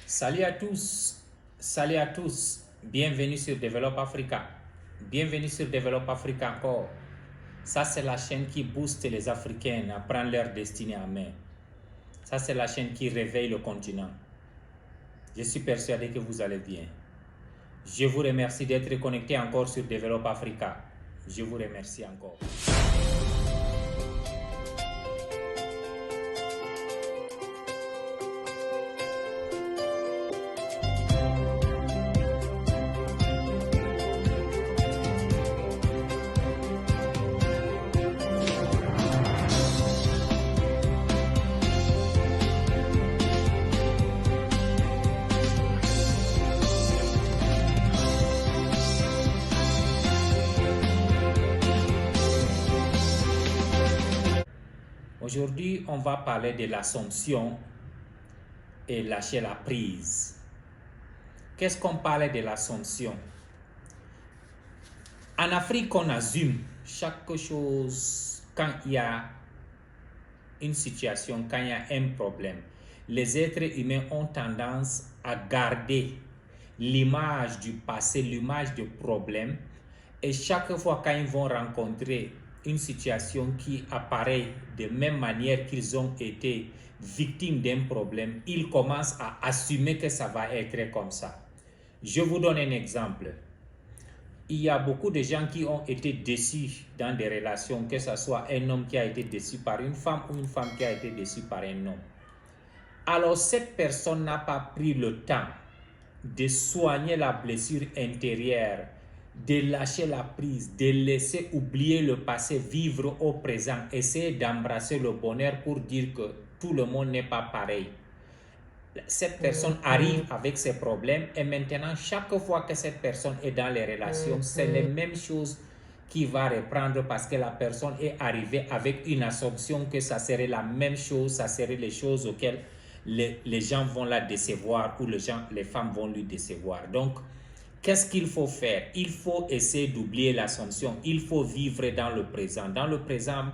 Salut à tous, salut à tous, bienvenue sur Develop Africa, bienvenue sur Develop Africa encore. Ça c'est la chaîne qui booste les Africains à prendre leur destinée en main. Ça c'est la chaîne qui réveille le continent. Je suis persuadé que vous allez bien. Je vous remercie d'être connecté encore sur Develop Africa. Je vous remercie encore. Aujourd'hui, on va parler de l'assomption et lâcher la prise. Qu'est-ce qu'on parle de l'assomption? En Afrique, on assume chaque chose quand il y a une situation, quand il y a un problème. Les êtres humains ont tendance à garder l'image du passé, l'image du problème. Et chaque fois quand ils vont rencontrer une situation qui apparaît de même manière qu'ils ont été victimes d'un problème, ils commencent à assumer que ça va être comme ça. Je vous donne un exemple. Il y a beaucoup de gens qui ont été déçus dans des relations, que ce soit un homme qui a été déçu par une femme ou une femme qui a été déçue par un homme. Alors cette personne n'a pas pris le temps de soigner la blessure intérieure, de lâcher la prise, de laisser oublier le passé, vivre au présent, essayer d'embrasser le bonheur pour dire que tout le monde n'est pas pareil. Cette personne arrive avec ses problèmes et maintenant chaque fois que cette personne est dans les relations, c'est les mêmes choses qui va reprendre parce que la personne est arrivée avec une assumption que ça serait la même chose, ça serait les choses auxquelles les gens vont la décevoir ou les femmes vont lui décevoir. Donc, qu'est-ce qu'il faut faire? Il faut essayer d'oublier l'assumption. Il faut vivre dans le présent. Dans le présent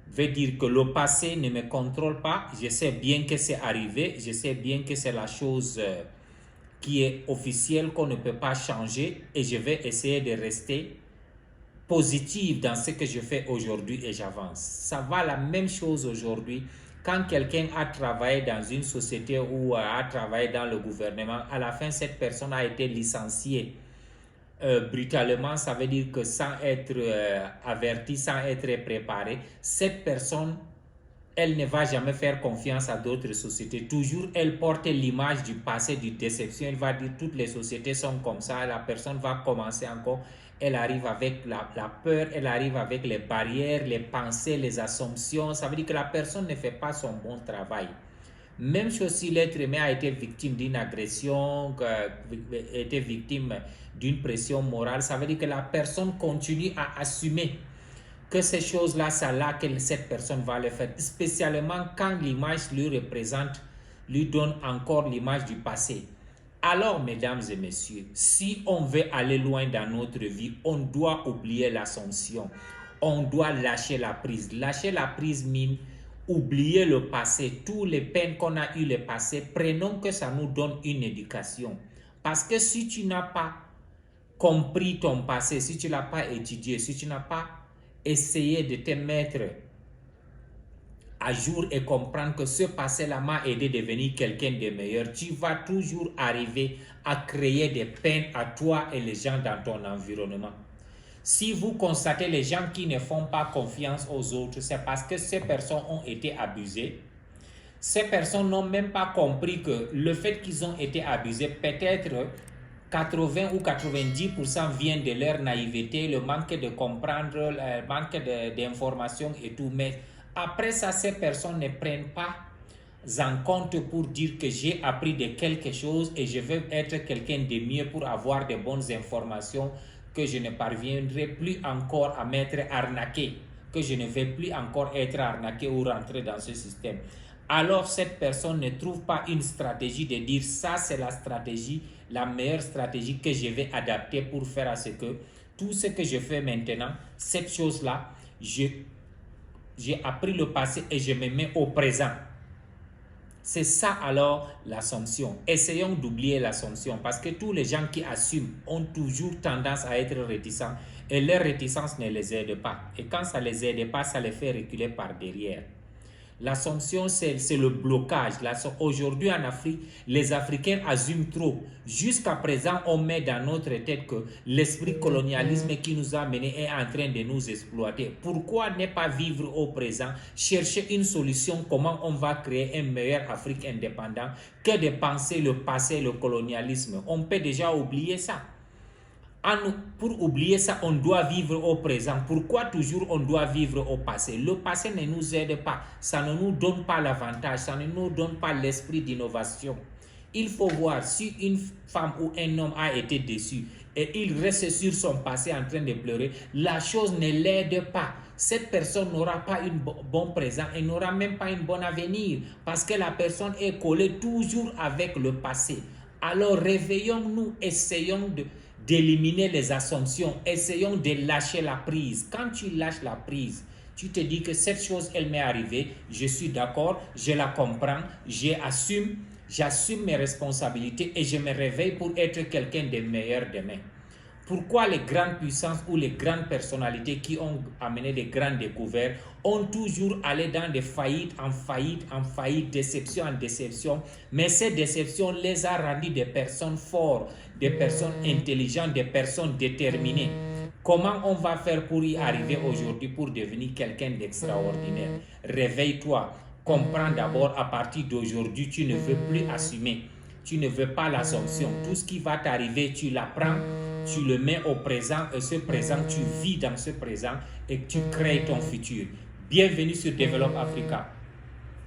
veut dire que le passé ne me contrôle pas. Je sais bien que c'est arrivé. Je sais bien que c'est la chose qui est officielle, qu'on ne peut pas changer. Et je vais essayer de rester positive dans ce que je fais aujourd'hui et j'avance. Ça va la même chose aujourd'hui. Quand quelqu'un a travaillé dans une société ou a travaillé dans le gouvernement, à la fin, cette personne a été licenciée brutalement. Ça veut dire que sans être avertie, sans être préparée, cette personne, elle ne va jamais faire confiance à d'autres sociétés. Toujours, elle porte l'image du passé, du déception. Elle va dire toutes les sociétés sont comme ça. La personne va commencer encore. Elle arrive avec la peur, elle arrive avec les barrières, les pensées, les assumptions. Ça veut dire que la personne ne fait pas son bon travail. Même chose si l'être humain a été victime d'une agression, a été victime d'une pression morale, ça veut dire que la personne continue à assumer que ces choses-là, c'est là que cette personne va le faire. Spécialement quand l'image lui représente, lui donne encore l'image du passé. Alors, mesdames et messieurs, si on veut aller loin dans notre vie, on doit oublier l'assomption. On doit lâcher la prise. Lâcher la prise mine, oublier le passé, tous les peines qu'on a eues le passé, prenons que ça nous donne une éducation. Parce que si tu n'as pas compris ton passé, si tu ne l'as pas étudié, si tu n'as pas essayé de te mettre à jour et comprendre que ce passé-là m'a aidé à devenir quelqu'un de meilleur, tu vas toujours arriver à créer des peines à toi et les gens dans ton environnement. Si vous constatez les gens qui ne font pas confiance aux autres, c'est parce que ces personnes ont été abusées. Ces personnes n'ont même pas compris que le fait qu'ils ont été abusés, peut-être 80 ou 90% vient de leur naïveté, le manque de comprendre, le manque d'informations et tout. Mais après ça, ces personnes ne prennent pas en compte pour dire que j'ai appris de quelque chose et je veux être quelqu'un de mieux pour avoir de bonnes informations, que je ne parviendrai plus encore à m'être arnaqué, que je ne vais plus encore être arnaqué ou rentrer dans ce système. Alors cette personne ne trouve pas une stratégie de dire ça c'est la stratégie, la meilleure stratégie que je vais adapter pour faire à ce que tout ce que je fais maintenant, cette chose-là, j'ai appris le passé et je me mets au présent. C'est ça alors l'Assomption. Essayons d'oublier l'Assomption parce que tous les gens qui assument ont toujours tendance à être réticents et leur réticence ne les aide pas. Et quand ça ne les aide pas, ça les fait reculer par derrière. L'Assomption, c'est le blocage. Aujourd'hui en Afrique, les Africains assument trop. Jusqu'à présent, on met dans notre tête que l'esprit colonialisme qui nous a menés est en train de nous exploiter. Pourquoi ne pas vivre au présent, chercher une solution, comment on va créer une meilleure Afrique indépendante, que de penser le passé, le colonialisme. On peut déjà oublier ça. Pour oublier ça, on doit vivre au présent. Pourquoi toujours on doit vivre au passé? Le passé ne nous aide pas. Ça ne nous donne pas l'avantage. Ça ne nous donne pas l'esprit d'innovation. Il faut voir si une femme ou un homme a été déçu et il reste sur son passé en train de pleurer, la chose ne l'aide pas. Cette personne n'aura pas un bon présent et n'aura même pas un bon avenir parce que la personne est collée toujours avec le passé. Alors réveillons-nous, essayons d'éliminer les assumptions, essayons de lâcher la prise. Quand tu lâches la prise, tu te dis que cette chose, elle m'est arrivée, je suis d'accord, je la comprends, j'assume mes responsabilités et je me réveille pour être quelqu'un de meilleur demain. Pourquoi les grandes puissances ou les grandes personnalités qui ont amené des grandes découvertes ont toujours allé dans des faillites en faillite, en faillite, déception en déception, mais ces déceptions les a rendus des personnes fortes, des personnes intelligentes, des personnes déterminées. Comment on va faire pour y arriver aujourd'hui pour devenir quelqu'un d'extraordinaire? Réveille-toi, comprends d'abord à partir d'aujourd'hui, tu ne veux plus assumer. Tu ne veux pas l'assomption. Tout ce qui va t'arriver, tu l'apprends, tu le mets au présent et ce présent, tu vis dans ce présent et tu crées ton futur. Bienvenue sur Develop Africa.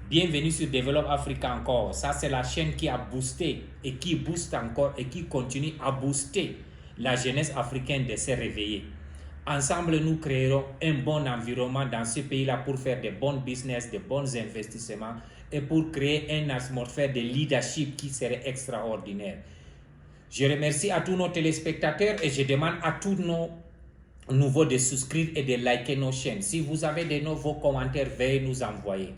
Bienvenue sur Develop Africa encore. Ça, c'est la chaîne qui a boosté et qui booste encore et qui continue à booster la jeunesse africaine de se réveiller. Ensemble, nous créerons un bon environnement dans ce pays-là pour faire de bons business, de bons investissements et pour créer une atmosphère de leadership qui serait extraordinaire. Je remercie à tous nos téléspectateurs et je demande à tous nos nouveaux de souscrire et de liker nos chaînes. Si vous avez de nouveaux commentaires, veuillez nous envoyer.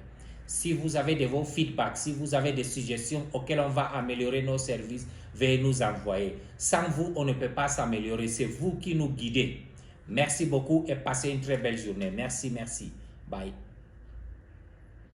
Si vous avez de vos feedbacks, si vous avez des suggestions auxquelles on va améliorer nos services, veuillez nous envoyer. Sans vous, on ne peut pas s'améliorer. C'est vous qui nous guidez. Merci beaucoup et passez une très belle journée. Merci, merci. Bye.